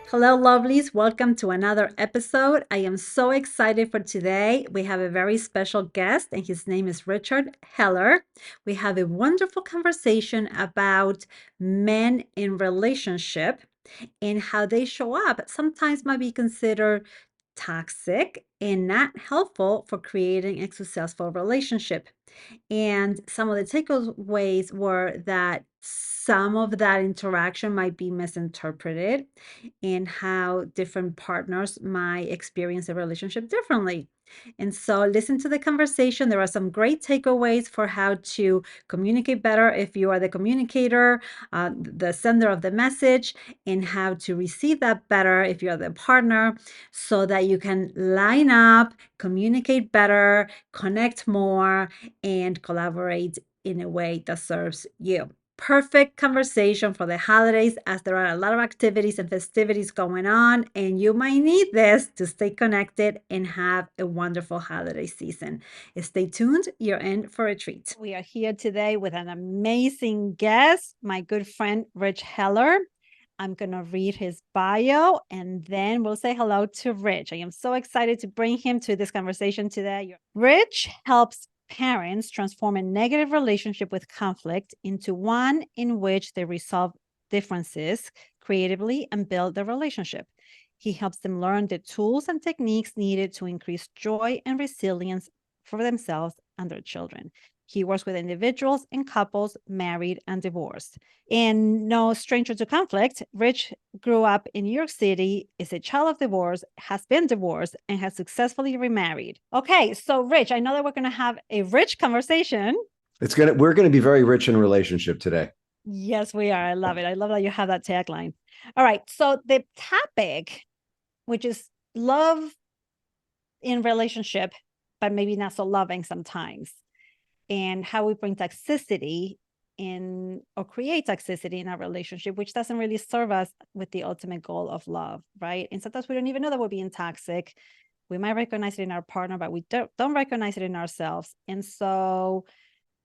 Hello, lovelies. Welcome to another episode. I am so excited for today. We have a very special guest, and his name is Richard Heller. We have a wonderful conversation about men in relationship and how they show up. Sometimes might be considered toxic and not helpful for creating a successful relationship. And some of the takeaways were that some of that interaction might be misinterpreted and how different partners might experience a relationship differently. And so, listen to the conversation. There are some great takeaways for how to communicate better if you are the communicator, the sender of the message, and how to receive that better if you're the partner so that you can line up, communicate better, connect more, and collaborate in a way that serves you. Perfect conversation for the holidays as there are a lot of activities and festivities going on, and you might need this to stay connected and have a wonderful holiday season. Stay tuned, you're in for a treat. We are here today with an amazing guest, my good friend Rich Heller. I'm going to read his bio and then we'll say hello to Rich. I am so excited to bring him to this conversation today. Rich helps parents transform a negative relationship with conflict into one in which they resolve differences creatively and build the relationship. He helps them learn the tools and techniques needed to increase joy and resilience for themselves and their children. He works with individuals and couples, married and divorced. And no stranger to conflict, Rich grew up in New York City, is a child of divorce, has been divorced, and has successfully remarried. Okay, so Rich, I know that we're going to have a rich conversation. We're gonna be very rich in relationship today. Yes, we are. I love it. I love that you have that tagline. All right, so the topic, which is love in relationship, but maybe not so loving sometimes, and how we bring toxicity in or create toxicity in our relationship, which doesn't really serve us with the ultimate goal of love, right? And sometimes we don't even know that we're being toxic. We might recognize it in our partner, but we don't recognize it in ourselves. And so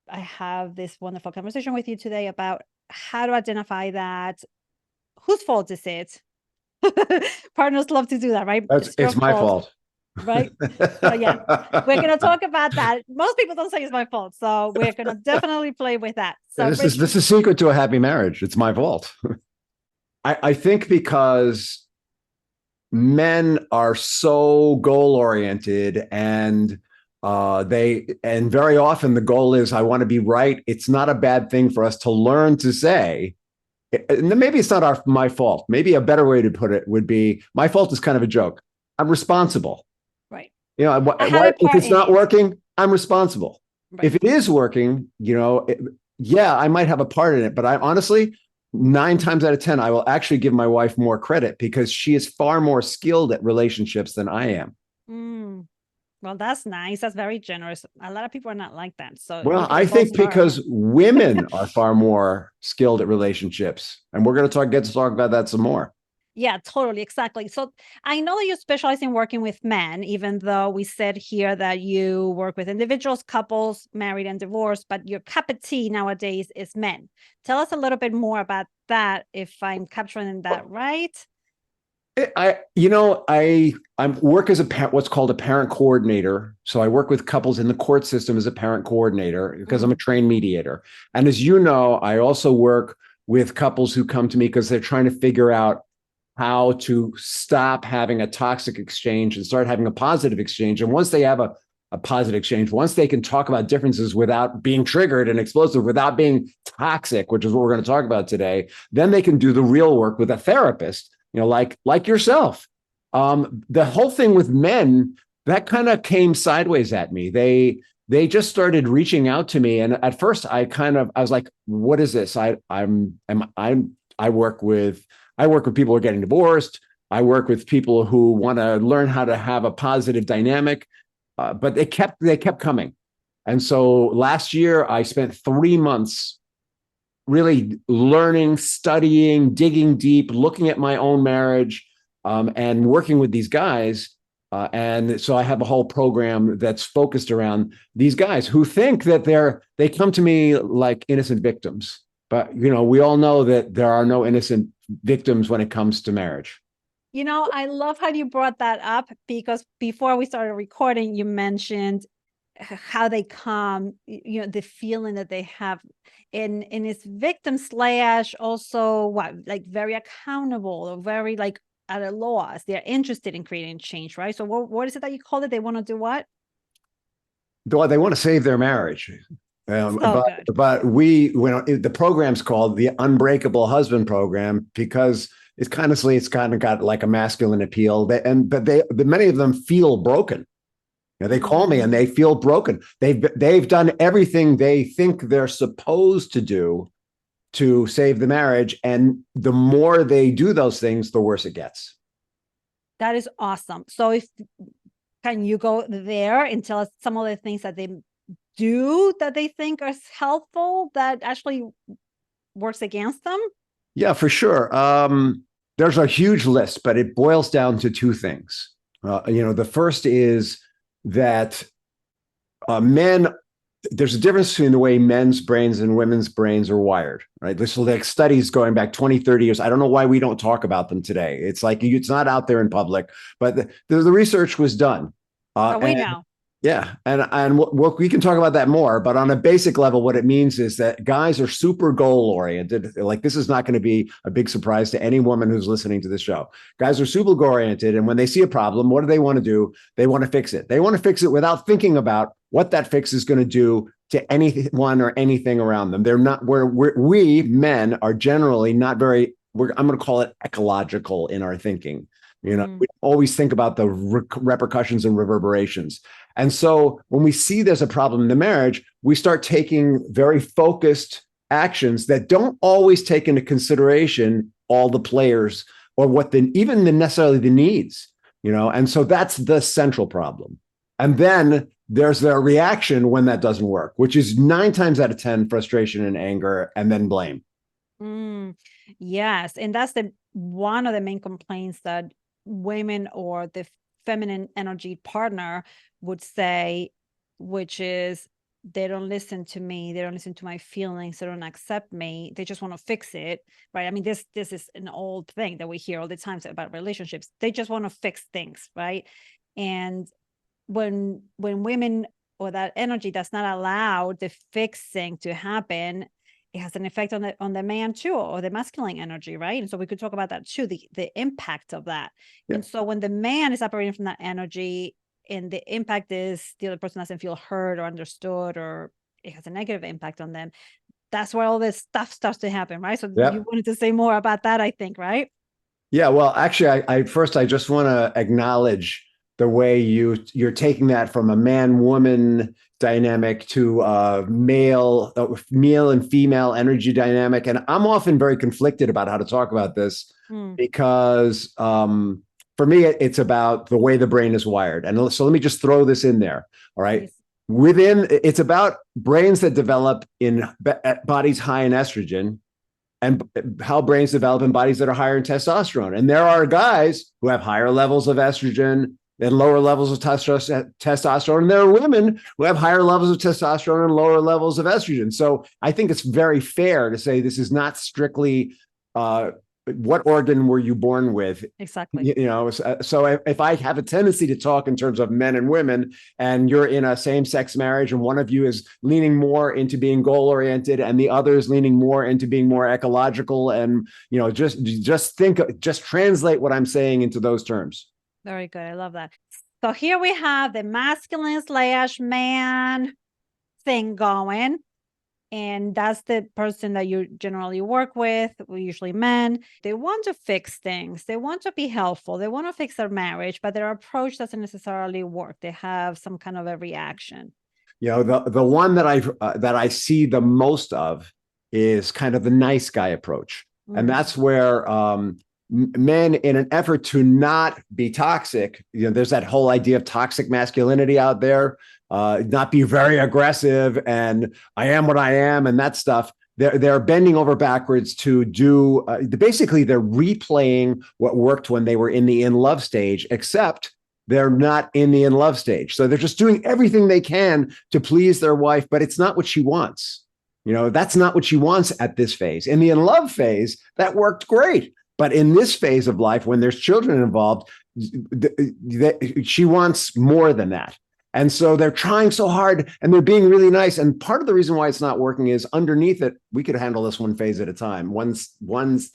I have this wonderful conversation with you today about how to identify that. Whose fault is it? Partners love to do that, right? It's my fault. Right? So yeah, we're going to talk about that. Most people don't say it's my fault, so we're going to definitely play with that. So This is secret to a happy marriage. It's my fault. I think because men are so goal oriented and very often the goal is I want to be right. It's not a bad thing for us to learn to say. And maybe it's not my fault. Maybe a better way to put it would be my fault is kind of a joke. I'm responsible. right. You know, I have a if part it's in not it. working, I'm responsible. Right. If it is working, yeah, I might have a part in it, but I honestly, 9 times out of 10, I will actually give my wife more credit because she is far more skilled at relationships than I am. Mm, well, that's nice. That's very generous. A lot of people are not like that. So Well, usually I both think are. because women are far more skilled at relationships, and we're going to get to talk about that some more. Yeah, totally. Exactly. So I know that you specialize in working with men, even though we said here that you work with individuals, couples, married and divorced, but your cup of tea nowadays is men. Tell us a little bit more about that, if I'm capturing that right. I work as what's called a parent coordinator. So I work with couples in the court system as a parent coordinator because I'm a trained mediator. And as you know, I also work with couples who come to me because they're trying to figure out how to stop having a toxic exchange and start having a positive exchange. And once they have a positive exchange, once they can talk about differences without being triggered and explosive, without being toxic, which is what we're going to talk about today, then they can do the real work with a therapist, like yourself. The whole thing with men, that kind of came sideways at me. They just started reaching out to me, and at first I was like, what is this? I work with people who are getting divorced. I work with people who want to learn how to have a positive dynamic, but they kept coming. And so last year I spent 3 months really learning, studying, digging deep, looking at my own marriage, and working with these guys. And so I have a whole program that's focused around these guys who think that they come to me like innocent victims. But, we all know that there are no innocent victims when it comes to marriage. I love how you brought that up because before we started recording, you mentioned how they come, the feeling that they have, and it's victim slash also what, like very accountable or very like at a loss. They're interested in creating change, right? So what is it that you call it? They want to do what? Well, they want to save their marriage. So good. But when the program's called the Unbreakable Husband Program because it's kind of got like a masculine appeal. But many of them feel broken. They call me and they feel broken. They've done everything they think they're supposed to do to save the marriage, and the more they do those things, the worse it gets. That is awesome. So if can you go there and tell us some of the things that they do that they think are helpful that actually works against them? Yeah, for sure. There's a huge list, but it boils down to two things. The first is that men, there's a difference between the way men's brains and women's brains are wired, right? This is like studies going back 20, 30 years. I don't know why we don't talk about them today. It's like it's not out there in public, but the research was done. We know. Yeah, and we can talk about that more, but on a basic level, what it means is that guys are super goal oriented. Like this is not going to be a big surprise to any woman who's listening to this show. Guys are super goal oriented, and when they see a problem, what do they want to do? They want to fix it. They want to fix it without thinking about what that fix is going to do to anyone or anything around them. They're not where we men are generally not very. I'm going to call it ecological in our thinking. We always think about the repercussions and reverberations. And so when we see there's a problem in the marriage, we start taking very focused actions that don't always take into consideration all the players or even necessarily the needs, and so that's the central problem. And then there's their reaction when that doesn't work, which is 9 times out of 10 frustration and anger and then blame. Yes. And that's one of the main complaints that women or the feminine energy partner would say, which is they don't listen to me, they don't listen to my feelings, they don't accept me, they just want to fix it, right? I mean, this is an old thing that we hear all the time about relationships. They just want to fix things, right? And when women or that energy does not allow the fixing to happen, it has an effect on the man too, or the masculine energy, right? And so we could talk about that too, the impact of that. Yeah. And so when the man is operating from that energy and the impact is the other person doesn't feel heard or understood, or it has a negative impact on them, that's where all this stuff starts to happen, right? So you wanted to say more about that, I think, right? Yeah, well, actually, I just want to acknowledge the way you're taking that from a man-woman dynamic to male and female energy dynamic. And I'm often very conflicted about how to talk about this because for me, it's about the way the brain is wired. And so let me just throw this in there. All right. Please. It's about brains that develop in bodies high in estrogen and how brains develop in bodies that are higher in testosterone. And there are guys who have higher levels of estrogen and lower levels of testosterone. And there are women who have higher levels of testosterone and lower levels of estrogen. So I think it's very fair to say this is not strictly what organ were you born with? Exactly. So if I have a tendency to talk in terms of men and women, and you're in a same-sex marriage, and one of you is leaning more into being goal-oriented, and the other is leaning more into being more ecological, and just translate what I'm saying into those terms. Very good. I love that. So here we have the masculine / man thing going. And that's the person that you generally work with, usually men. They want to fix things. They want to be helpful. They want to fix their marriage, but their approach doesn't necessarily work. They have some kind of a reaction. The one that I see the most of is kind of the nice guy approach. And that's where men, in an effort to not be toxic, there's that whole idea of toxic masculinity out there, not be very aggressive and I am what I am and that stuff. They're bending over backwards to do, basically they're replaying what worked when they were in the in love stage, except they're not in the in love stage. So they're just doing everything they can to please their wife, but it's not what she wants. That's not what she wants at this phase. In the in love phase, that worked great. But in this phase of life, when there's children involved, she wants more than that. And so they're trying so hard and they're being really nice. And part of the reason why it's not working is underneath it, we could handle this one phase at a time, one's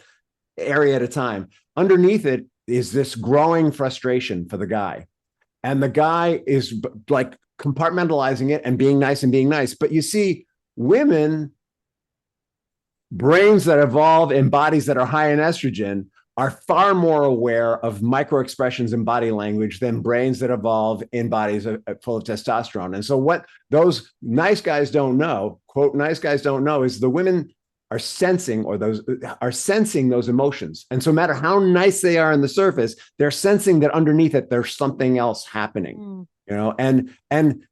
area at a time. Underneath it is this growing frustration for the guy. And the guy is like compartmentalizing it and being nice and being nice. But you see, women, brains that evolve in bodies that are high in estrogen are far more aware of micro expressions in body language than brains that evolve in bodies full of testosterone. And so what those nice guys don't know, quote, nice guys don't know, is the women are sensing those emotions. And so no matter how nice they are on the surface, they're sensing that underneath it, there's something else happening. And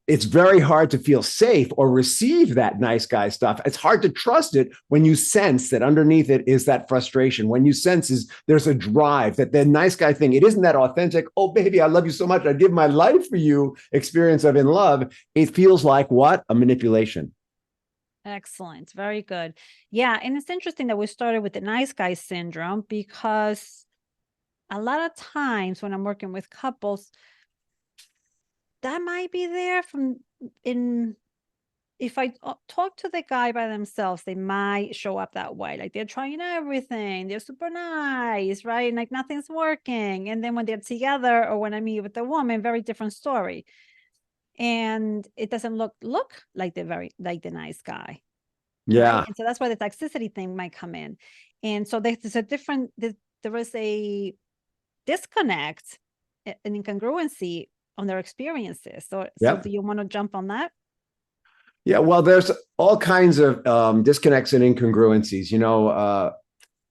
it's very hard to feel safe or receive that nice guy stuff. It's hard to trust it when you sense that underneath it is that frustration. When you sense there's a drive, that the nice guy thing, it isn't that authentic, oh baby, I love you so much, I'd give my life for you experience of in love. It feels like what? A manipulation. Excellent. Very good. Yeah. And it's interesting that we started with the nice guy syndrome, because a lot of times when I'm working with couples, that might be there if I talk to the guy by themselves, they might show up that way. Like they're trying everything. They're super nice, right? And like nothing's working. And then when they're together or when I meet with the woman, very different story. And it doesn't look like the nice guy. Yeah. Right? And so that's why the toxicity thing might come in. And so there is a disconnect, an incongruency on their experiences. So do you want to jump on that? Yeah, well, there's all kinds of disconnects and incongruencies.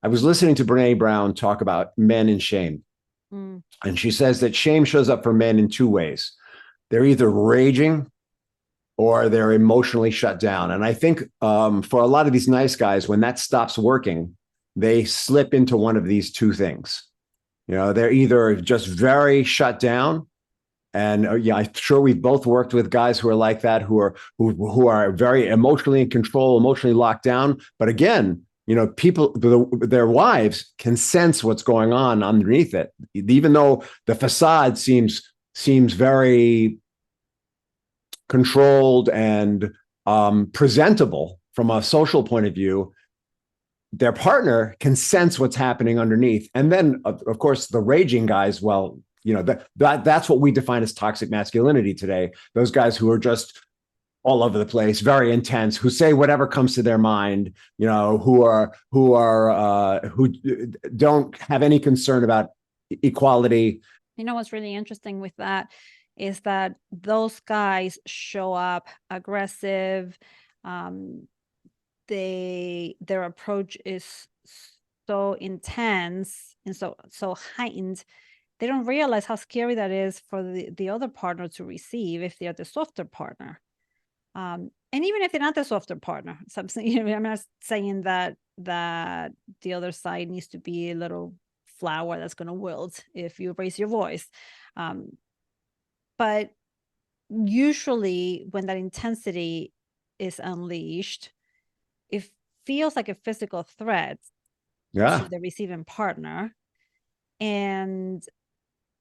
I was listening to Brene Brown talk about men and shame. And she says that shame shows up for men in two ways. They're either raging or they're emotionally shut down. And I think for a lot of these nice guys, when that stops working, they slip into one of these two things. They're either just very shut down. And I'm sure we've both worked with guys who are like that, who are very emotionally in control, emotionally locked down. But again, their wives can sense what's going on underneath it, even though the facade seems very controlled and presentable from a social point of view. Their partner can sense what's happening underneath. And then, of course, the raging guys, well, that's what we define as toxic masculinity today. Those guys who are just all over the place, very intense, who say whatever comes to their mind, who don't have any concern about equality. What's really interesting with that is that those guys show up aggressive. Their approach is so intense and so heightened. They don't realize how scary that is for the other partner to receive if they're the softer partner. And even if they're not the softer partner, I'm not saying that the other side needs to be a little flower that's going to wilt if you raise your voice. But usually when that intensity is unleashed, it feels like a physical threat to the receiving partner. And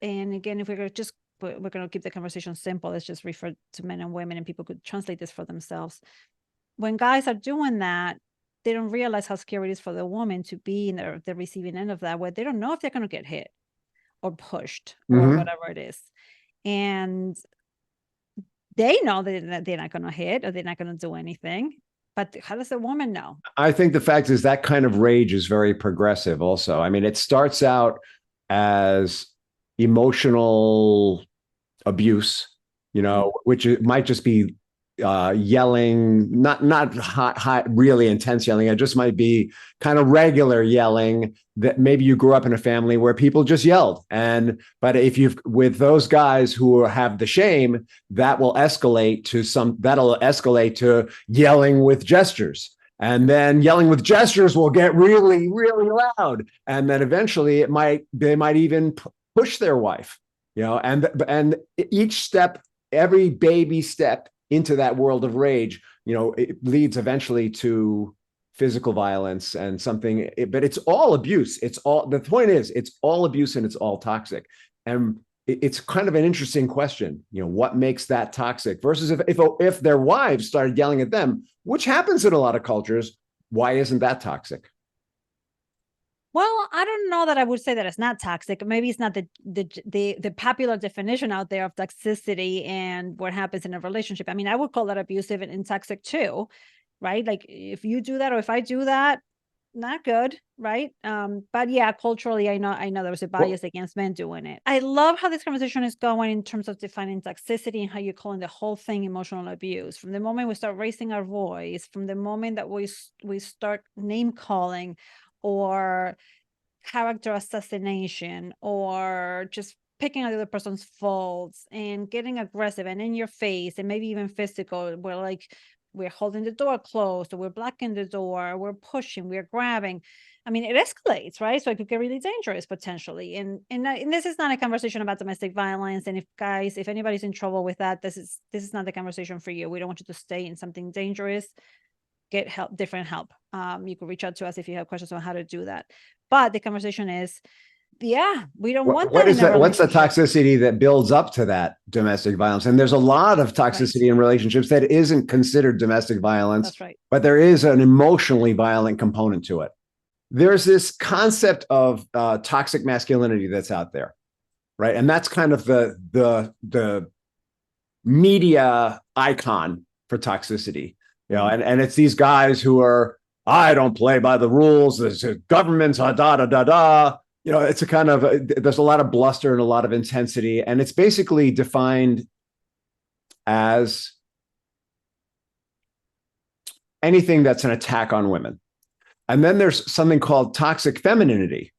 again, if we're going to keep the conversation simple, let's just refer to men and women and people could translate this for themselves. When guys are doing that, they don't realize how scary it is for the woman to be in the receiving end of that, where they don't know if they're going to get hit or pushed or whatever it is. And they know that they're not going to hit or they're not going to do anything. But how does the woman know? I think the fact is that kind of rage is very progressive also. I mean, it starts out as emotional abuse, which might just be yelling, not high, really intense yelling. It just might be kind of regular yelling that maybe you grew up in a family where people just yelled. But if with those guys who have the shame, that'll escalate to yelling with gestures. And then yelling with gestures will get really, really loud. And then eventually they might even push their wife, and each step, every baby step into that world of rage, it leads eventually to physical violence and something, but it's all abuse. It's all, the point is, it's all abuse and it's all toxic. And it's kind of an interesting question, what makes that toxic versus if their wives started yelling at them, which happens in a lot of cultures, why isn't that toxic? Well, I don't know that I would say that it's not toxic. Maybe it's not the popular definition out there of toxicity and what happens in a relationship. I mean, I would call that abusive and toxic too, right? Like if you do that or if I do that, not good, right? But yeah, culturally, I know there's a bias against men doing it. I love how this conversation is going in terms of defining toxicity and how you're calling the whole thing emotional abuse. From the moment we start raising our voice, from the moment that we start name calling or character assassination or just picking at the other person's faults and getting aggressive and in your face and maybe even physical, we're like we're holding the door closed or we're blocking the door, we're pushing, we're grabbing. I mean, it escalates, right? So it could get really dangerous potentially. And this is not a conversation about domestic violence. And if anybody's in trouble with that, this is not the conversation for you. We don't want you to stay in something dangerous. Get help, different help. You can reach out to us if you have questions on how to do that. But the conversation is, yeah, we don't want what that is in a that? What's the relationship. toxicity that builds up to that domestic violence? And there's a lot of toxicity in relationships that isn't considered domestic violence, That's right. but there is an emotionally violent component to it. There's this concept of toxic masculinity that's out there, right? And that's kind of the media icon for toxicity, and it's these guys who are, I don't play by the rules. There's governments, da da da da. It's a kind of there's a lot of bluster and a lot of intensity, and it's basically defined as anything that's an attack on women. And then there's something called toxic femininity,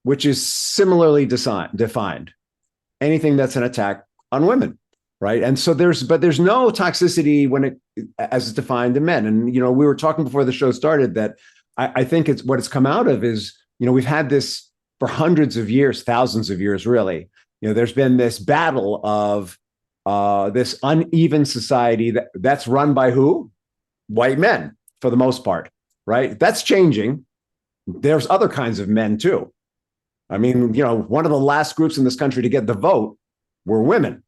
which is similarly defined. Anything that's an attack on women, right? And so there's no toxicity when it as it's defined in men. And we were talking before the show started that I think it's what it's come out of is we've had this for hundreds of years, thousands of years, really. There's been this battle of this uneven society that's run by who? White men, for the most part, right? That's changing. There's other kinds of men too. I mean, one of the last groups in this country to get the vote were women.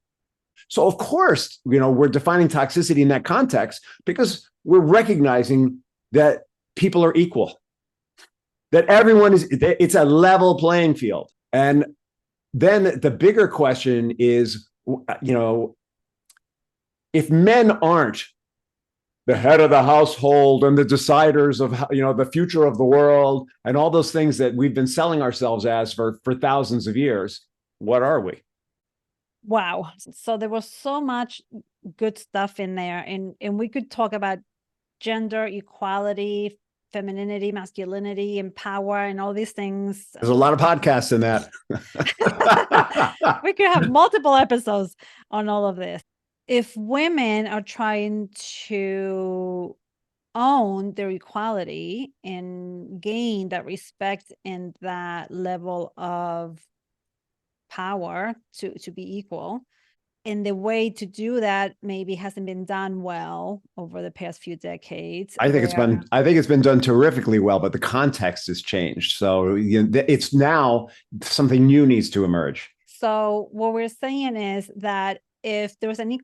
So of course, we're defining toxicity in that context because we're recognizing that people are equal, that everyone it's a level playing field. And then the bigger question is, if men aren't the head of the household and the deciders of the future of the world and all those things that we've been selling ourselves as for thousands of years, what are we? Wow. So there was so much good stuff in there, and we could talk about gender equality, femininity, masculinity, and power, and all these things. There's a lot of podcasts in that. We could have multiple episodes on all of this. If women are trying to own their equality and gain that respect and that level of power to be equal, and the way to do that maybe hasn't been done well over the past few decades. I think it's been done terrifically well, but the context has changed. So it's now something new needs to emerge. So what we're saying is that if there was an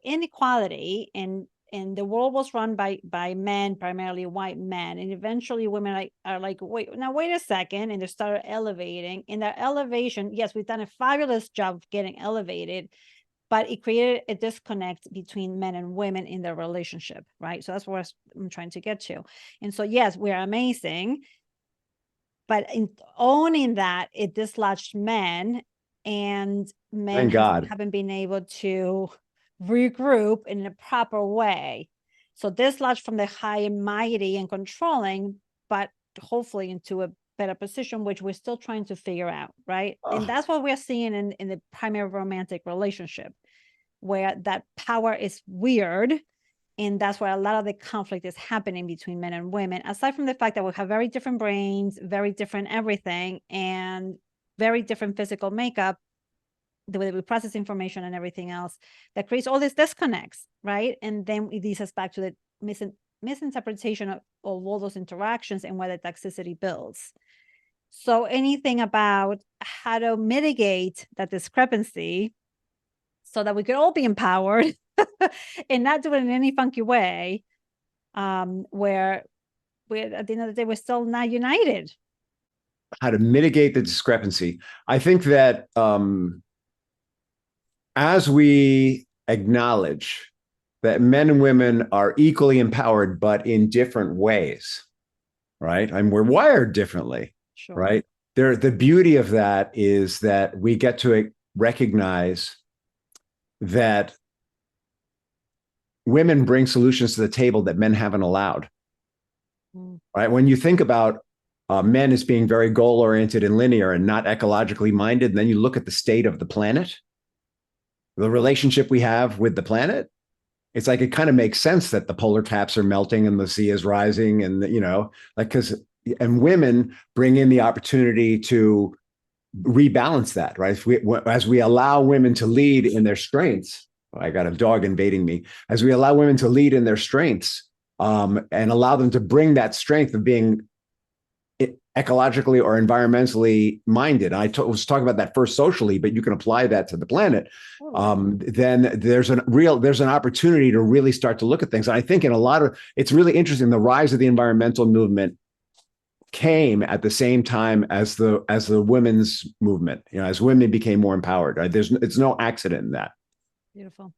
inequality and the world was run by men, primarily white men, and eventually women are like, wait a second, and they started elevating. In that elevation, yes, we've done a fabulous job of getting elevated, but it created a disconnect between men and women in their relationship, right? So that's what I'm trying to get to. And so, yes, we're amazing, but in owning that, it dislodged men, and men haven't been able to regroup in a proper way. So dislodged from the high and mighty and controlling, but hopefully into a better position, which we're still trying to figure out, right? And that's what we're seeing in the primary romantic relationship, where that power is weird. And that's where a lot of the conflict is happening between men and women, aside from the fact that we have very different brains, very different everything, and very different physical makeup, the way that we process information and everything else, that creates all these disconnects, right? And then it leads us back to the misinterpretation of all those interactions and where the toxicity builds. So anything about how to mitigate that discrepancy so that we could all be empowered and not do it in any funky way, where we at the end of the day we're still not united. How to mitigate the discrepancy. I think that as we acknowledge that men and women are equally empowered, but in different ways, right? I mean, we're wired differently, Sure. right? The beauty of that is that we get to recognize that women bring solutions to the table that men haven't allowed, right? When you think about men as being very goal-oriented and linear and not ecologically minded, and then you look at the state of the planet, the relationship we have with the planet, it's like it kind of makes sense that the polar caps are melting and the sea is rising, and and women bring in the opportunity to rebalance that, right? As we allow women to lead in their strengths, I got a dog invading me. As we allow women to lead in their strengths, and allow them to bring that strength of being ecologically or environmentally minded. I was talking about that first socially, but you can apply that to the planet. Then there's an opportunity to really start to look at things. And I think it's really interesting. The rise of the environmental movement came at the same time as the women's movement, as women became more empowered. Right? It's no accident in that. Beautiful.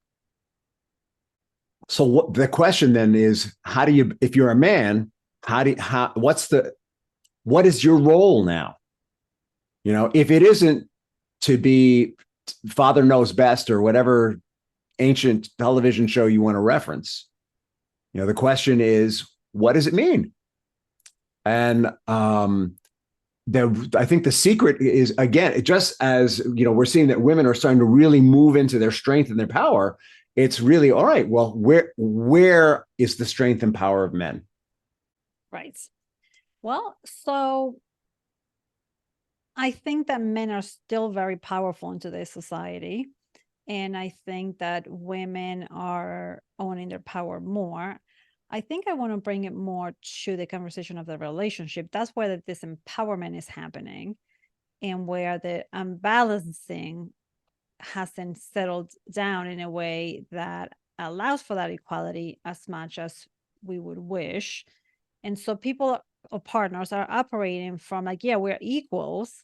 So the question then is, if you're a man, what is your role now? If it isn't to be father knows best or whatever ancient television show you want to reference, the question is, what does it mean? And I think the secret is, again, just as we're seeing that women are starting to really move into their strength and their power. It's really, all right, well, where is the strength and power of men? Right. Well, so I think that men are still very powerful in today's society. And I think that women are owning their power more. I think I want to bring it more to the conversation of the relationship. That's where this empowerment is happening and where the unbalancing hasn't settled down in a way that allows for that equality as much as we would wish. And so people or partners are operating from like, yeah, we're equals,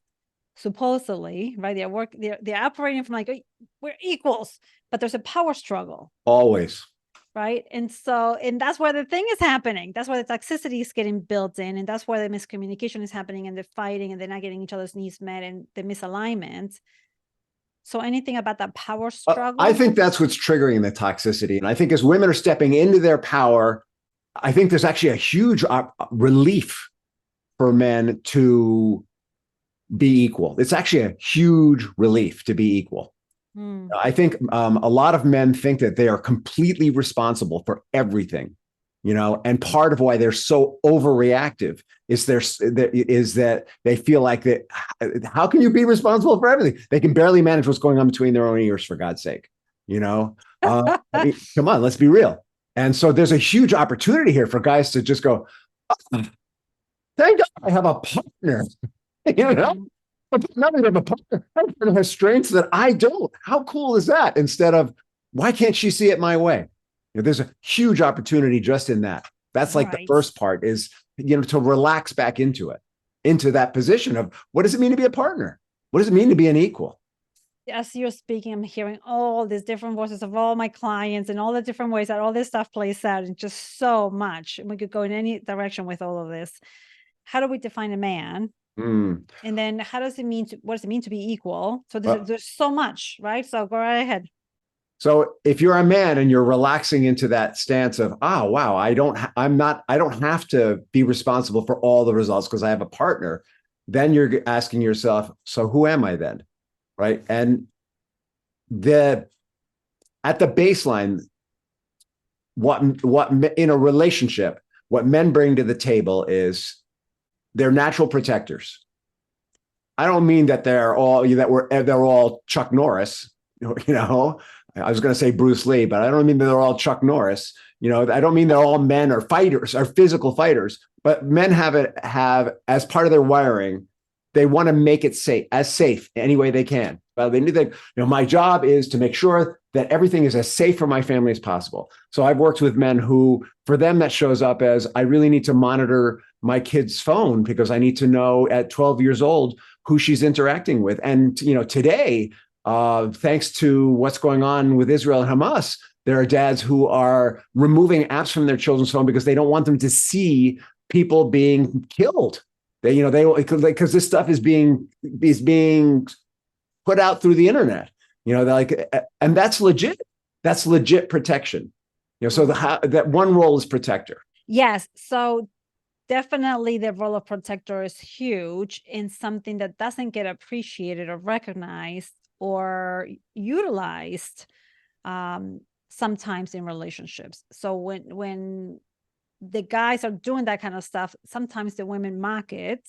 supposedly, right? They're operating from like, we're equals, but there's a power struggle. Always. Right. And that's where the thing is happening. That's where the toxicity is getting built in. And that's where the miscommunication is happening and the fighting and they're not getting each other's needs met and the misalignment. So anything about that power struggle? I think that's what's triggering the toxicity. And I think as women are stepping into their power, I think there's actually a huge relief for men to be equal. It's actually a huge relief to be equal. I think a lot of men think that they are completely responsible for everything, and part of why they're so overreactive is that they feel like that. How can you be responsible for everything? They can barely manage what's going on between their own ears, for God's sake. I mean, come on, let's be real. And so there's a huge opportunity here for guys to just go, oh, thank God I have a partner, Not even a partner has strengths that I don't. How cool is that? Instead of, why can't she see it my way? There's a huge opportunity just in that. That's like the first part is, to relax back into that position of, what does it mean to be a partner? What does it mean to be an equal? As you're speaking, I'm hearing all these different voices of all my clients and all the different ways that all this stuff plays out, and just so much. And we could go in any direction with all of this. How do we define a man? And then what does it mean to be equal? So there's so much, right? So go right ahead. So if you're a man and you're relaxing into that stance of, wow, I don't have to be responsible for all the results because I have a partner, then you're asking yourself, so who am I then? Right. And at the baseline, what in a relationship, what men bring to the table is they're natural protectors. I don't mean that they're all Chuck Norris. I was going to say Bruce Lee, but I don't mean that they're all Chuck Norris. You know, I don't mean that all men are fighters, are physical fighters, but men have as part of their wiring, they want to make it safe any way they can. Well, they think, my job is to make sure that everything is as safe for my family as possible. So I've worked with men who, for them, that shows up as I really need to monitor my kid's phone because I need to know at 12 years old who she's interacting with. And, today, thanks to what's going on with Israel and Hamas, there are dads who are removing apps from their children's phone because they don't want them to see people being killed. Because this stuff is being put out through the internet. And that's legit. That's legit protection. So that one role is protector. Yes. So definitely the role of protector is huge in something that doesn't get appreciated or recognized or utilized sometimes in relationships. So when the guys are doing that kind of stuff, sometimes the women mock it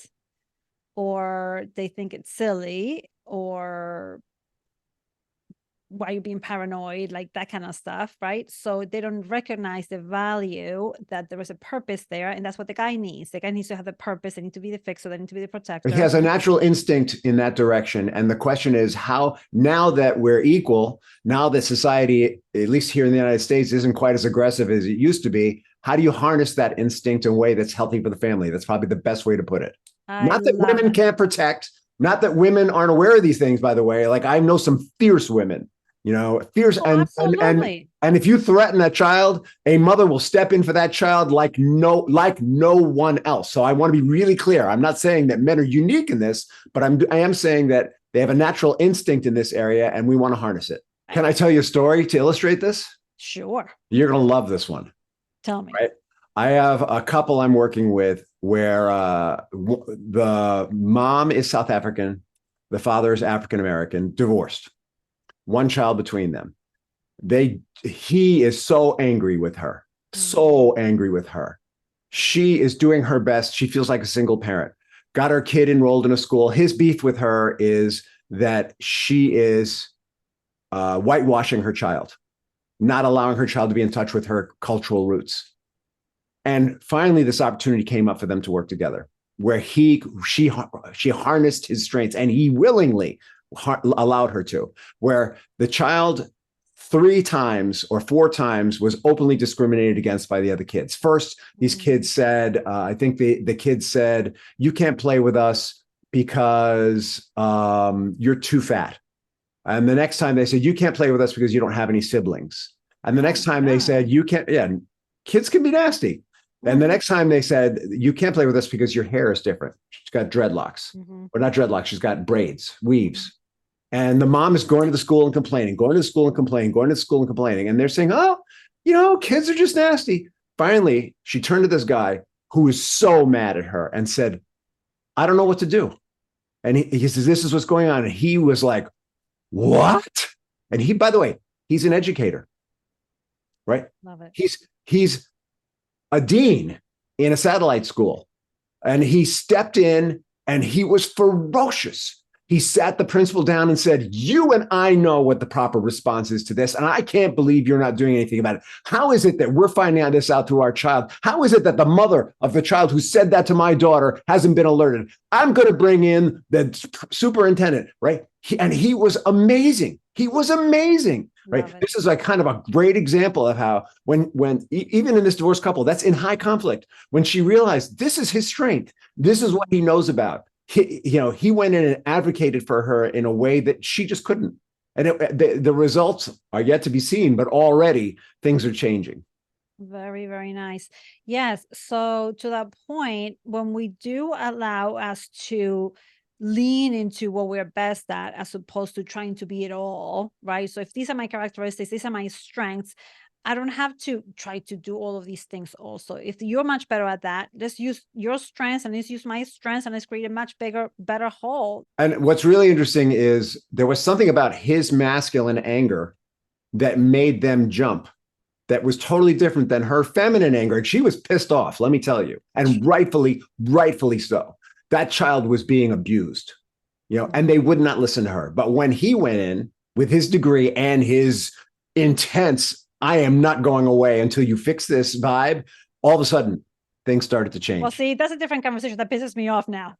or they think it's silly or why are you being paranoid, like that kind of stuff, right? So they don't recognize the value that there is a purpose there, and that's what the guy needs. The guy needs to have a purpose. They need to be the fixer. They need to be the protector. He has a natural instinct in that direction. And the question is how, now that we're equal, now that society, at least here in the United States, isn't quite as aggressive as it used to be, how do you harness that instinct in a way that's healthy for the family? That's probably the best way to put it. Not that women can't protect, not that women aren't aware of these things, by the way. Like I know some fierce women. Fierce. Oh, and if you threaten that child, a mother will step in for that child like no one else. So I want to be really clear. I'm not saying that men are unique in this, but I am saying that they have a natural instinct in this area and we want to harness it. Can I tell you a story to illustrate this? Sure. You're going to love this one. Tell me. Right? I have a couple I'm working with where the mom is South African, the father is African American, divorced. One child between them. He is so angry with her, so angry with her. She is doing her best. She feels like a single parent. Got her kid enrolled in a school. His beef with her is that she is whitewashing her child, not allowing her child to be in touch with her cultural roots. And finally, this opportunity came up for them to work together, where she harnessed his strengths, and he willingly allowed her to, where the child 3 times or 4 times was openly discriminated against by the other kids. First, these kids said, I think the kids said, you can't play with us because you're too fat. And the next time they said, you can't play with us because you don't have any siblings. And the next time they said, you can't, kids can be nasty. And the next time they said, you can't play with us because your hair is different. She's got dreadlocks, or not dreadlocks. She's got braids, weaves. And the mom is going to the school and complaining, going to the school and complaining, going to the school and complaining. And they're saying, kids are just nasty. Finally, she turned to this guy who was so mad at her and said, I don't know what to do. And he says, this is what's going on. And he was like, what? And he, by the way, he's an educator, right? Love it. He's a dean in a satellite school. And he stepped in and he was ferocious. He sat the principal down and said, you and I know what the proper response is to this. And I can't believe you're not doing anything about it. How is it that we're finding this out through our child? How is it that the mother of the child who said that to my daughter hasn't been alerted? I'm going to bring in the superintendent, right? He was amazing. He was amazing, right? This is like kind of a great example of how when even in this divorced couple, that's in high conflict, when she realized this is his strength, this is what he knows about. He went in and advocated for her in a way that she just couldn't. And the results are yet to be seen, but already things are changing. Very, very nice. Yes. So to that point, when we do allow us to lean into what we're best at, as opposed to trying to be it all, right? So if these are my characteristics, these are my strengths, I don't have to try to do all of these things also. If you're much better at that, let's use your strengths and let's use my strengths and let's create a much better whole. And what's really interesting is there was something about his masculine anger that made them jump that was totally different than her feminine anger. And she was pissed off, let me tell you, and rightfully so. That child was being abused, and they would not listen to her. But when he went in with his degree and his intense I am not going away until you fix this vibe. All of a sudden, things started to Well, change. see, that's a different conversation. That pisses me off now.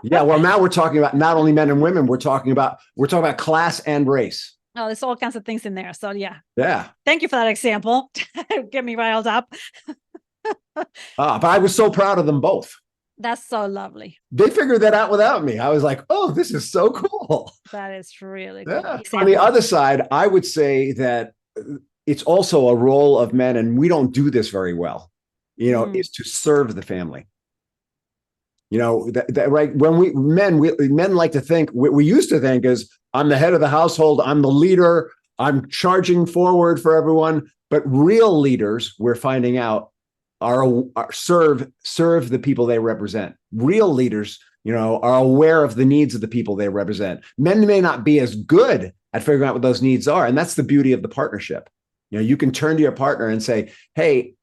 Yeah, well, now we're talking about not only men and women, we're talking about class and race. Oh, there's all kinds of things in there. So yeah. Yeah. Thank you for that example. Get me riled up. But I was so proud of them both. That's so lovely. They figured that out without me. I was like, oh, this is so cool. That is really good. Yeah. On the other side, I would say that it's also a role of men, and we don't do this very well, is to serve the family. That right. When men like to think, we used to think is, I'm the head of the household, I'm the leader, I'm charging forward for everyone. But real leaders, we're finding out, are serve the people they represent. Real leaders, are aware of the needs of the people they represent. Men may not be as good at figuring out what those needs are, and that's the beauty of the partnership. You can turn to your partner and say, "Hey,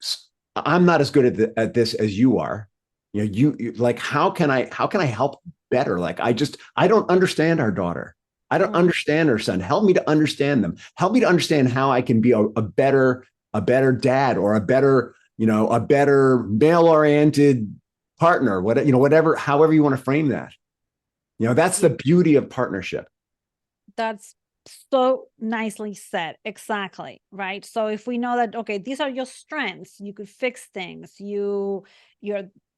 I'm not as good at this as you are. You like, how can I help better? Like, I don't understand our daughter. I don't understand her son. Help me to understand them. Help me to understand how I can be a better dad, or a better male-oriented partner, whatever, however you want to frame that. That's the beauty of partnership. That's so nicely said. Exactly. Right. So if we know that, okay, these are your strengths, you could fix things, you're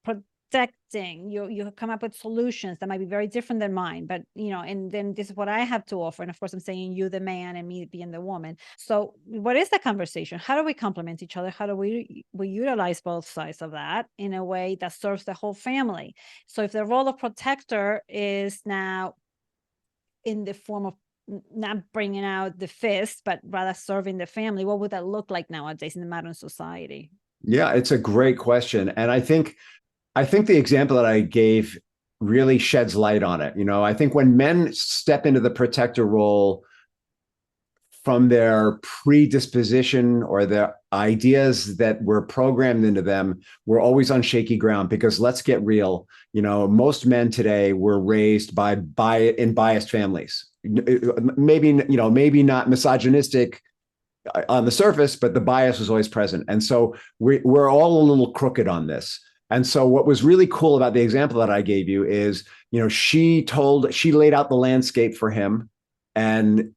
protecting, you come up with solutions that might be very different than mine, but and then this is what I have to offer. And of course, I'm saying you the man and me being the woman. So what is the conversation? How do we complement each other? How do we utilize both sides of that in a way that serves the whole family? So if the role of protector is now in the form of not bringing out the fist, but rather serving the family, what would that look like nowadays in the modern society? Yeah, it's a great question. And I think the example that I gave really sheds light on it. I think when men step into the protector role from their predisposition or their ideas that were programmed into them, we're always on shaky ground, because let's get real. Most men today were raised in biased families. Maybe not misogynistic on the surface, but the bias was always present. And so we're all a little crooked on this. And so what was really cool about the example that I gave you is, she laid out the landscape for him, and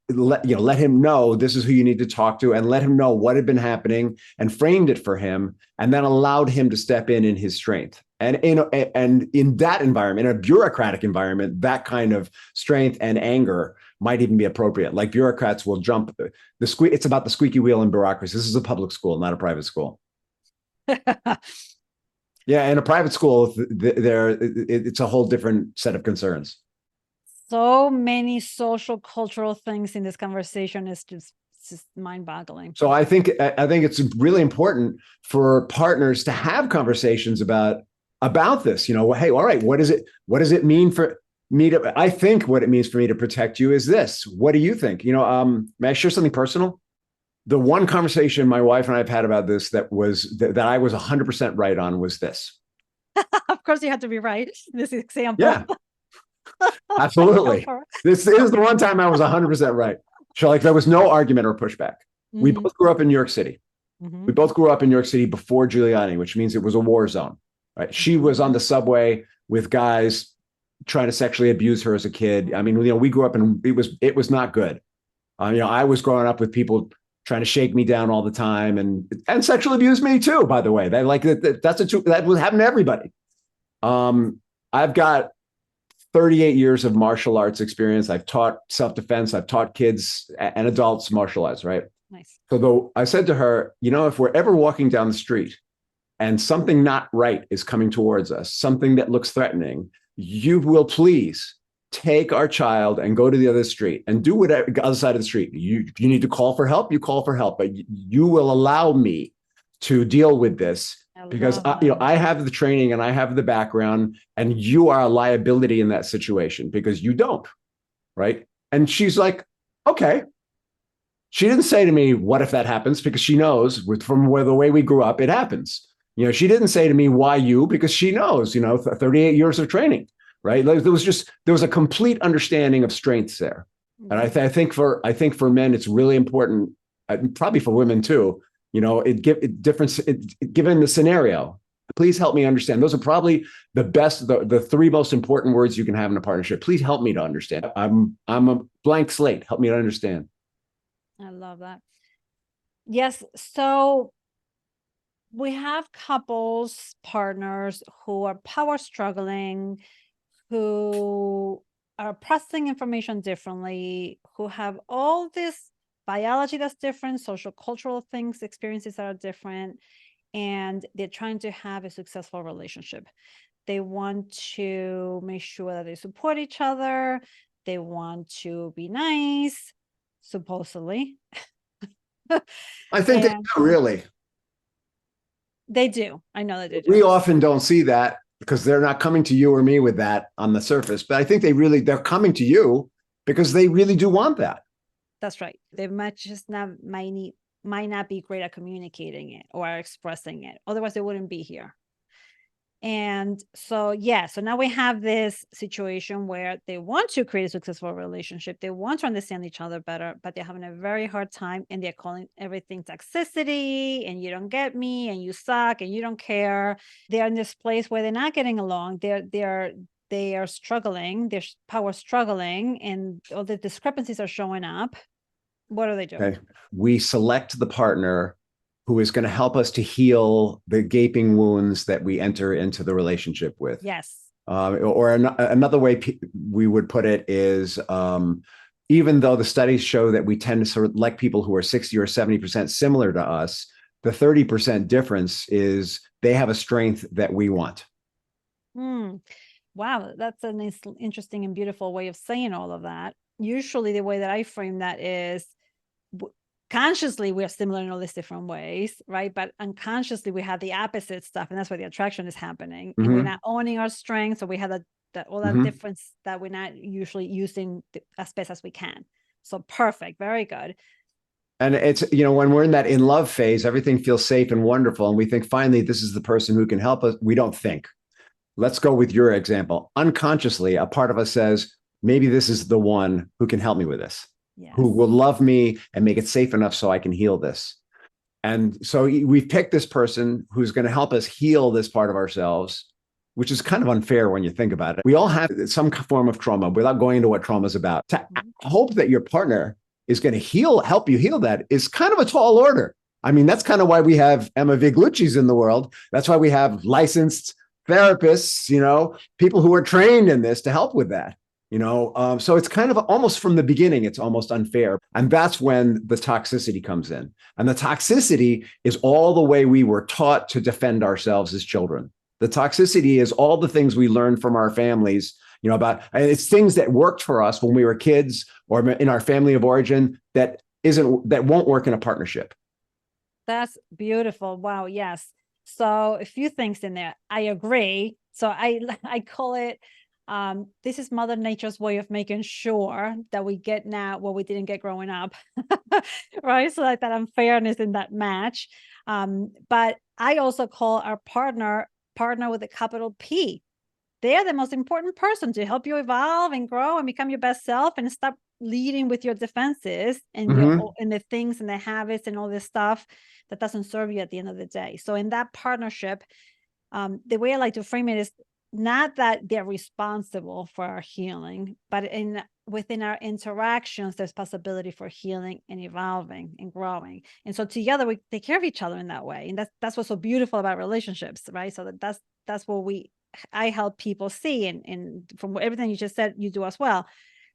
let him know this is who you need to talk to, and let him know what had been happening, and framed it for him, and then allowed him to step in his strength. And in that environment, in a bureaucratic environment, that kind of strength and anger might even be appropriate. Like, bureaucrats will jump it's about the squeaky wheel in bureaucracy. This is a public school, not a private school. Yeah, in a private school, it's a whole different set of concerns. So many social cultural things in this conversation. It's just mind-boggling. So I think it's really important for partners to have conversations about this. Hey, all right, what does it mean for me to? I think what it means for me to protect you is this. What do you think? May I share something personal? The one conversation my wife and I have had about this that I was 100% right on was this. Of course, you had to be right. This example. Yeah, absolutely. This is the one time I was 100% right. So, like, there was no argument or pushback. Mm-hmm. We both grew up in New York City. Mm-hmm. We both grew up in New York City before Giuliani, which means it was a war zone. Right? She was on the subway with guys trying to sexually abuse her as a kid. I mean, we grew up and it was not good. I was growing up with people trying to shake me down all the time and sexually abuse me too, by the way. That would happen to everybody. I've got 38 years of martial arts experience. I've taught self-defense. I've taught kids and adults martial arts, right? Nice. So I said to her, if we're ever walking down the street and something not right is coming towards us, something that looks threatening, you will please take our child and go to the other street and do whatever, other side of the street. You need to call for help, you call for help, but you will allow me to deal with this, because I have the training and I have the background, and you are a liability in that situation because you don't, right? And she's like, okay. She didn't say to me, what if that happens? Because she knows from the way we grew up, it happens. She didn't say to me, why you? Because she knows, 38 years of training. Right. There was a complete understanding of strengths there. And I think for men, it's really important probably for women too. Given the scenario, please help me understand. Those are probably the three most important words you can have in a partnership. Please help me to understand. I'm a blank slate. Help me to understand. I love that. Yes. So we have couples, partners who are power struggling, who are processing information differently, who have all this biology that's different, social cultural things, experiences that are different, and they're trying to have a successful relationship. They want to make sure that they support each other. They want to be nice, supposedly. I think they And do, really. they do. I know that they We do. often don't see that because they're not coming to you or me with that on the surface. But I think they're coming to you because they really do want that. That's right. They might not be great at communicating it or expressing it. Otherwise, they wouldn't be here. And so, yeah, so now we have this situation where they want to create a successful relationship. They want to understand each other better, but they're having a very hard time and they're calling everything toxicity and you don't get me and you suck and you don't care. They're in this place where they're not getting along. They are struggling, they're power struggling, and all the discrepancies are showing up. What are they doing? Okay. We select the partner who is going to help us to heal the gaping wounds that we enter into the relationship with. Yes. Another way we would put it is, even though the studies show that we tend to select people who are 60 or 70% similar to us, the 30% difference is they have a strength that we want. Wow, that's an interesting and beautiful way of saying all of that. Usually the way that I frame that is consciously we're similar in all these different ways, right? But unconsciously we have the opposite stuff, and that's where the attraction is happening. And we're not owning our strengths, so we have all that difference that we're not usually using as best as we can. So perfect, very good. And it's, when we're in that in love phase, everything feels safe and wonderful. And we think, finally, this is the person who can help us. We don't think. Let's go with your example. Unconsciously, a part of us says, maybe this is the one who can help me with this. Yes. Who will love me and make it safe enough so I can heal this. And so we've picked this person who's going to help us heal this part of ourselves, which is kind of unfair when you think about it. We all have some form of trauma without going into what trauma is about. To hope that your partner is going to help you heal that is kind of a tall order. I mean, that's kind of why we have Emma Viglucci's in the world. That's why we have licensed therapists, people who are trained in this to help with that. So it's kind of almost from the beginning, it's almost unfair. And that's when the toxicity comes in. And the toxicity is all the way we were taught to defend ourselves as children. The toxicity is all the things we learned from our families, it's things that worked for us when we were kids or in our family of origin that won't work in a partnership. That's beautiful. Wow. Yes. So a few things in there. I agree. So I call it, this is Mother Nature's way of making sure that we get now what we didn't get growing up, right? So like that unfairness in that match. But I also call our partner with a capital P. They're the most important person to help you evolve and grow and become your best self and stop leading with your defenses and and the things and the habits and all this stuff that doesn't serve you at the end of the day. So in that partnership, the way I like to frame it is not that they're responsible for our healing, but within our interactions, there's possibility for healing and evolving and growing. And so together we take care of each other in that way. And that's what's so beautiful about relationships, right? So that's what I help people see. And from everything you just said, you do as well.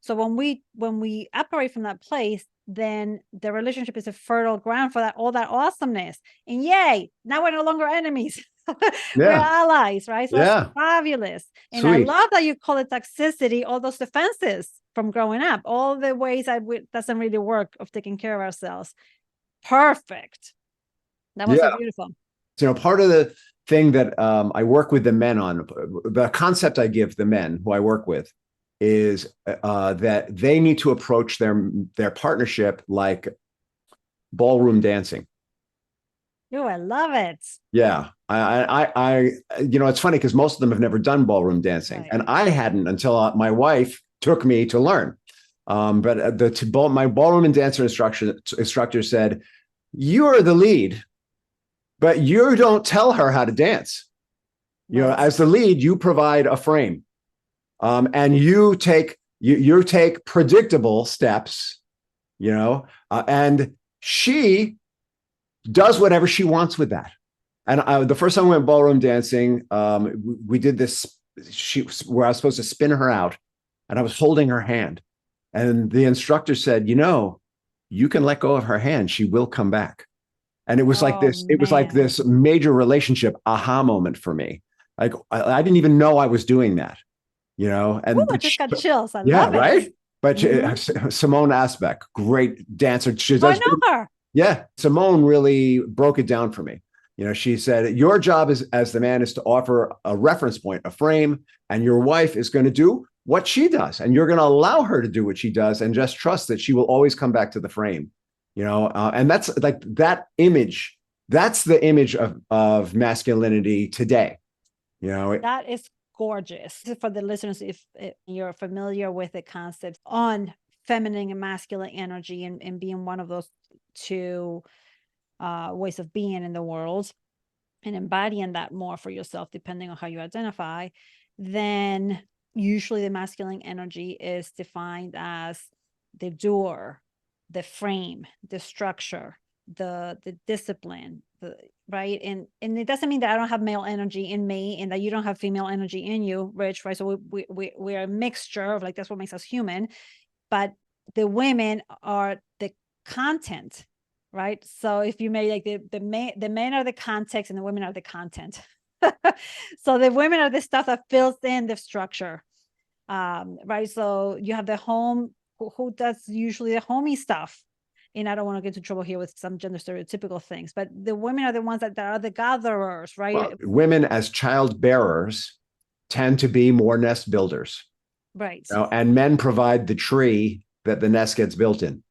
So when we operate from that place, then the relationship is a fertile ground for all that awesomeness. And yay, now we're no longer enemies. We're allies, right? So that's fabulous. And sweet. I love that you call it toxicity, all those defenses from growing up, all the ways that doesn't really work of taking care of ourselves. Perfect. That was so beautiful. Part of the thing that I work with the men on, the concept I give the men who I work with is that they need to approach their partnership like ballroom dancing. Oh, I love it. Yeah. I it's funny because most of them have never done ballroom dancing. Right. And I hadn't until my wife took me to learn. But my ballroom and dancer instructor said, "You're the lead, but you don't tell her how to dance. You know, Right. as the lead, you provide a frame, and you take predictable steps. You know, and she does whatever she wants with that." And the first time we went ballroom dancing, we did this. Where I was supposed to spin her out, and I was holding her hand, and the instructor said, "You know, you can let go of her hand; she will come back." And it was like Oh this. It was like man. this major relationship aha moment for me. Like I didn't even know I was doing that, you know. Ooh, And I just got but chills. I yeah, love it. right. But Hmm. Simone Asbeck, great dancer. She Oh, I does. know her. Yeah, Simone really broke it down for me. You know, she said, your job as the man is to offer a reference point, a frame, and your wife is going to do what she does. And you're going to allow her to do what she does and just trust that she will always come back to the frame. You know, and that's like that image. That's the image of masculinity today. You know, That is gorgeous. For the listeners, if you're familiar with the concepts on feminine and masculine energy and being one of those two ways of being in the world and embodying that more for yourself, depending on how you identify, then usually the masculine energy is defined as the doer, the frame, the structure, the discipline, the right. And it doesn't mean that I don't have male energy in me and that you don't have female energy in you, Rich, right? So we're a mixture of, like, that's what makes us human. But the women are the content, right? So if you may, like, the men are the context and the women are the content. So the women are the stuff that fills in the structure, right? So you have the home, who does usually the homey stuff. And I don't want to get into trouble here with some gender stereotypical things, but the women are the ones that are the gatherers, well, right? women as child bearers tend to be more nest builders. Right. You know, and men provide the tree that the nest gets built in.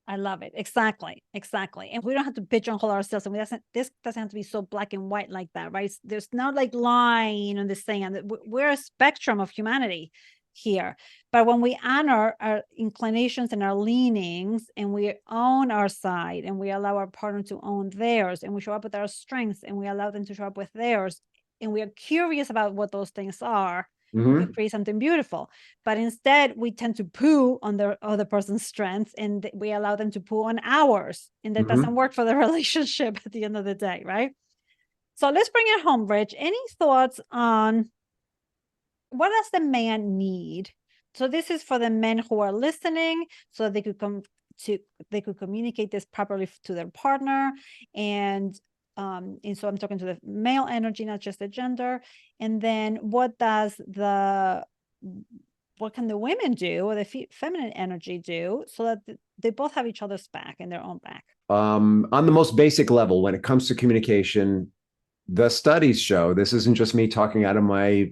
I love it. Exactly. Exactly. And we don't have to pigeonhole ourselves. And this doesn't have to be so black and white like that, right? There's not like line on this thing. And we're a spectrum of humanity here. But when we honor our inclinations and our leanings, and we own our side, and we allow our partner to own theirs, and we show up with our strengths, and we allow them to show up with theirs, and we are curious about what those things are, we can Mm-hmm. create something beautiful. But instead, we tend to poo on the other person's strengths, and we allow them to poo on ours. And that Mm-hmm. doesn't work for the relationship at the end of the day, right? So let's bring it home, Rich. Any thoughts on what does the man need? So this is for the men who are listening, so they could come to they could communicate this properly to their partner. And so I'm talking to the male energy, not just the gender. And then what can the women do, or the feminine energy do, so that they both have each other's back and their own back? On the most basic level, when it comes to communication, the studies show, this isn't just me talking out of my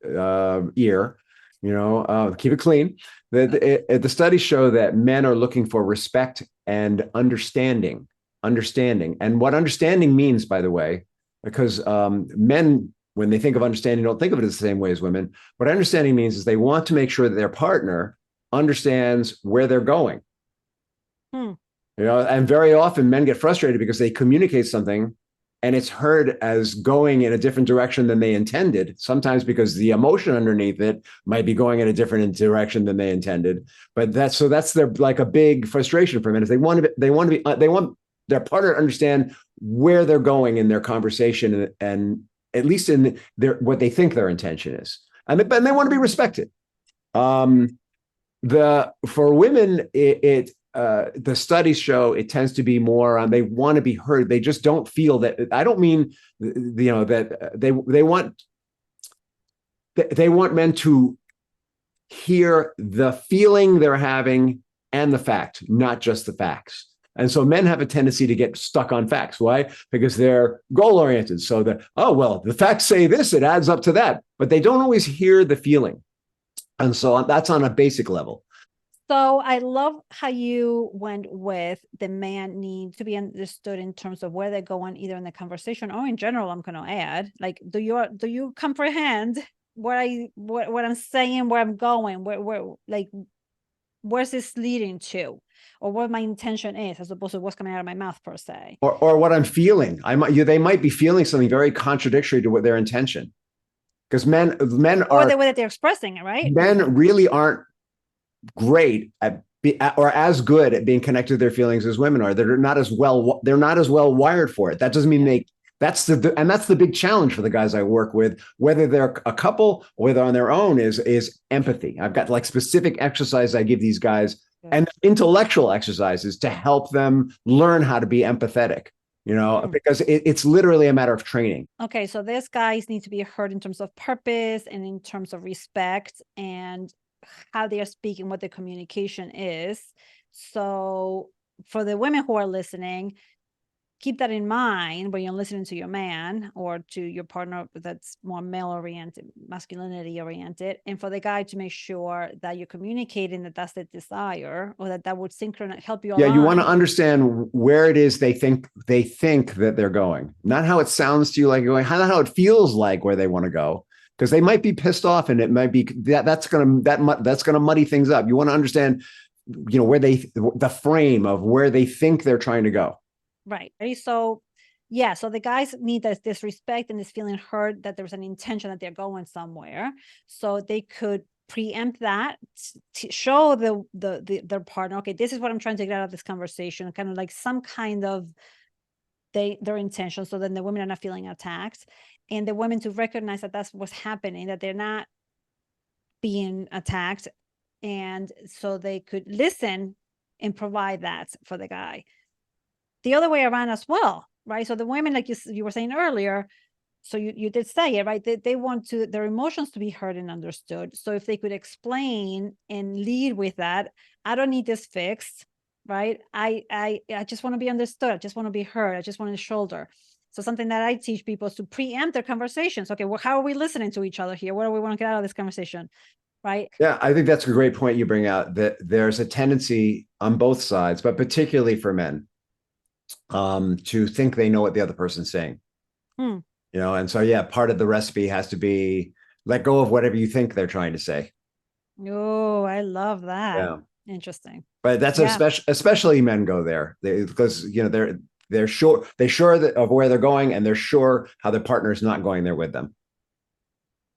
ear, you know, keep it clean. The studies show that men are looking for respect and understanding. And what understanding means, by the way, because men, when they think of understanding, don't think of it the same way as women. What understanding means is they want to make sure that their partner understands where they're going. Hmm. You know, and very often men get frustrated because they communicate something and it's heard as going in a different direction than they intended, sometimes because the emotion underneath it might be going in a different direction than they intended. But that's their, like, a big frustration for men, is they want their partner to understand where they're going in their conversation, and at least in their what they think their intention is. And they want to be respected. For women, the studies show it tends to be more they want to be heard. They just don't feel that. I don't mean, you know, that they want men to hear the feeling they're having and the fact, not just the facts. And so men have a tendency to get stuck on facts. Why? Because they're goal oriented. So that, oh, well, the facts say this, it adds up to that, but they don't always hear the feeling. And so that's on a basic level. So I love how you went with the man needs to be understood in terms of where they're going, either in the conversation or in general. I'm going to add, like, do you comprehend what I'm saying, where I'm going, where like where's this leading to, or what my intention is, as opposed to what's coming out of my mouth per se. Or what I'm feeling. They might be feeling something very contradictory to what their intention. Because Or the way that they're expressing it, right? men really aren't great or as good at being connected to their feelings as women are. They're not as well wired for it. That doesn't mean that's the big challenge for the guys I work with, whether they're a couple or whether on their own, is empathy. I've got like specific exercises I give these guys and intellectual exercises to help them learn how to be empathetic, because it's literally a matter of training. Okay, so these guys need to be heard in terms of purpose and in terms of respect and how they are speaking, what the communication is. So for the women who are listening, keep that in mind when you're listening to your man or to your partner that's more male oriented, masculinity oriented. And for the guy, to make sure that you're communicating that that's the desire, or that would synchronize, help you align. Yeah, you want to understand where it is they think that they're going, not how it sounds to you like going, how it feels like where they want to go. Because they might be pissed off, and it might be that's gonna muddy things up. You want to understand, where the frame of where they think they're trying to go. Right. So yeah, so the guys need this respect and this feeling heard, that there's an intention that they're going somewhere, so they could preempt that, to show their partner, okay, this is what I'm trying to get out of this conversation, kind of like some kind of their intention, so then the women are not feeling attacked, and the women to recognize that that's what's happening, that they're not being attacked, and so they could listen and provide that for the guy. The other way around as well, right? So the women, like you were saying earlier, so you did say it, right? They want their emotions to be heard and understood. So if they could explain and lead with that, I don't need this fixed, right? I just want to be understood. I just want to be heard. I just want a shoulder. So something that I teach people is to preempt their conversations. Okay, well, how are we listening to each other here? What do we want to get out of this conversation? Right? Yeah, I think that's a great point you bring out, that there's a tendency on both sides, but particularly for men, to think they know what the other person's saying. And so, yeah, part of the recipe has to be let go of whatever you think they're trying to say. Oh, I love that. Yeah. Interesting. But that's especially men go there, because they're sure of where they're going, and they're sure how their partner's not going there with them.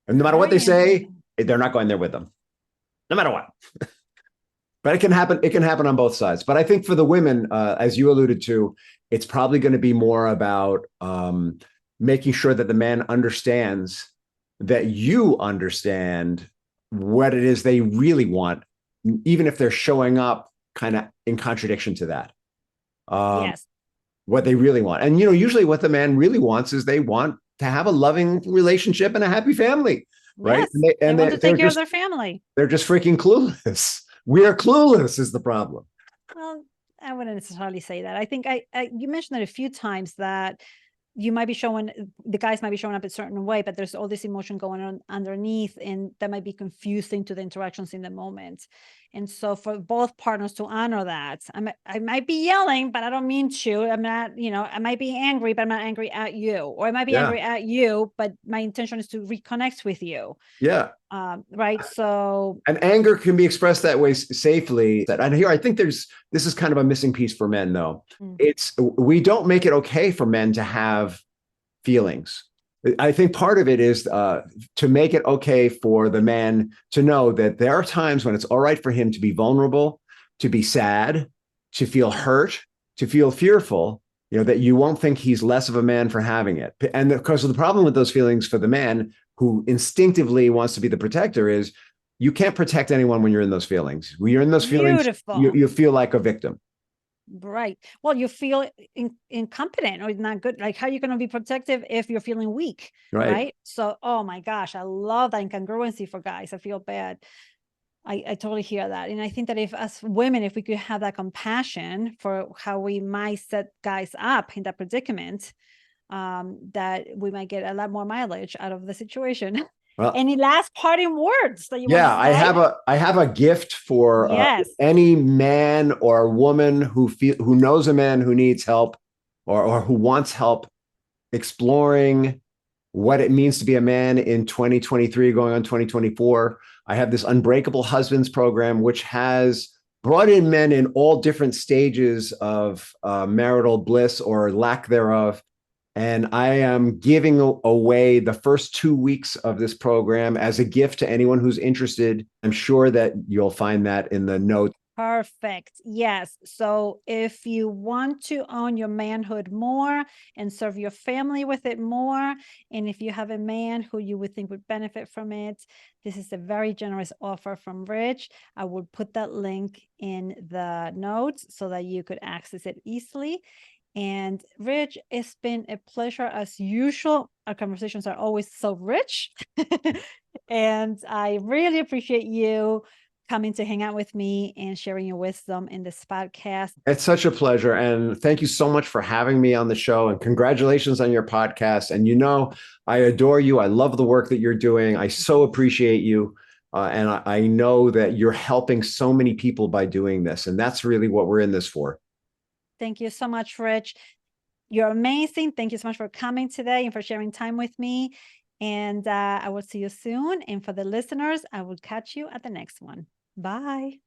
And no matter what they say, they're not going there with them, no matter what. But it can happen. It can happen on both sides. But I think for the women, as you alluded to, it's probably going to be more about making sure that the man understands that you understand what it is they really want, even if they're showing up kind of in contradiction to that. Yes. What they really want. And, usually what the man really wants is they want to have a loving relationship and a happy family, right? Yes. And they want to take care of their family. They're just freaking clueless. We are clueless is the problem. Well, I wouldn't necessarily say that. I think you mentioned it a few times, that the guys might be showing up a certain way, but there's all this emotion going on underneath, and that might be confusing to the interactions in the moment. And so for both partners to honor that, I might be yelling, but I don't mean to. I'm not, I might be angry, but I'm not angry at you. Or I might be angry at you, but my intention is to reconnect with you. Yeah. Right. So. And anger can be expressed that way safely. And here, I think this is kind of a missing piece for men, though. We don't make it okay for men to have feelings. I think part of it is to make it okay for the man to know that there are times when it's all right for him to be vulnerable, to be sad, to feel hurt, to feel fearful, that you won't think he's less of a man for having it. And of course, the problem with those feelings for the man who instinctively wants to be the protector is you can't protect anyone when you're in those feelings. When you're in those feelings, you feel like a victim. Right. Well, you feel incompetent or not good. Like, how are you going to be protective if you're feeling weak? Right. So, oh my gosh, I love that incongruency for guys. I feel bad. I totally hear that. And I think that if as women, if we could have that compassion for how we might set guys up in that predicament, that we might get a lot more mileage out of the situation. Well, any last parting words that you want to say? I have a gift for any man or woman who knows a man who needs help or who wants help exploring what it means to be a man in 2023 going on 2024. I have this Unbreakable Husbands program, which has brought in men in all different stages of marital bliss or lack thereof. And I am giving away the first 2 weeks of this program as a gift to anyone who's interested. I'm sure that you'll find that in the notes. Perfect. Yes. So if you want to own your manhood more and serve your family with it more, and if you have a man who you would think would benefit from it, this is a very generous offer from Rich. I will put that link in the notes so that you could access it easily. And Rich, it's been a pleasure as usual. Our conversations are always so rich. And I really appreciate you coming to hang out with me and sharing your wisdom in this podcast. It's such a pleasure. And thank you so much for having me on the show. And congratulations on your podcast. And I adore you. I love the work that you're doing. I so appreciate you. And I know that you're helping so many people by doing this. And that's really what we're in this for. Thank you so much, Rich. You're amazing. Thank you so much for coming today and for sharing time with me. And I will see you soon. And for the listeners, I will catch you at the next one. Bye.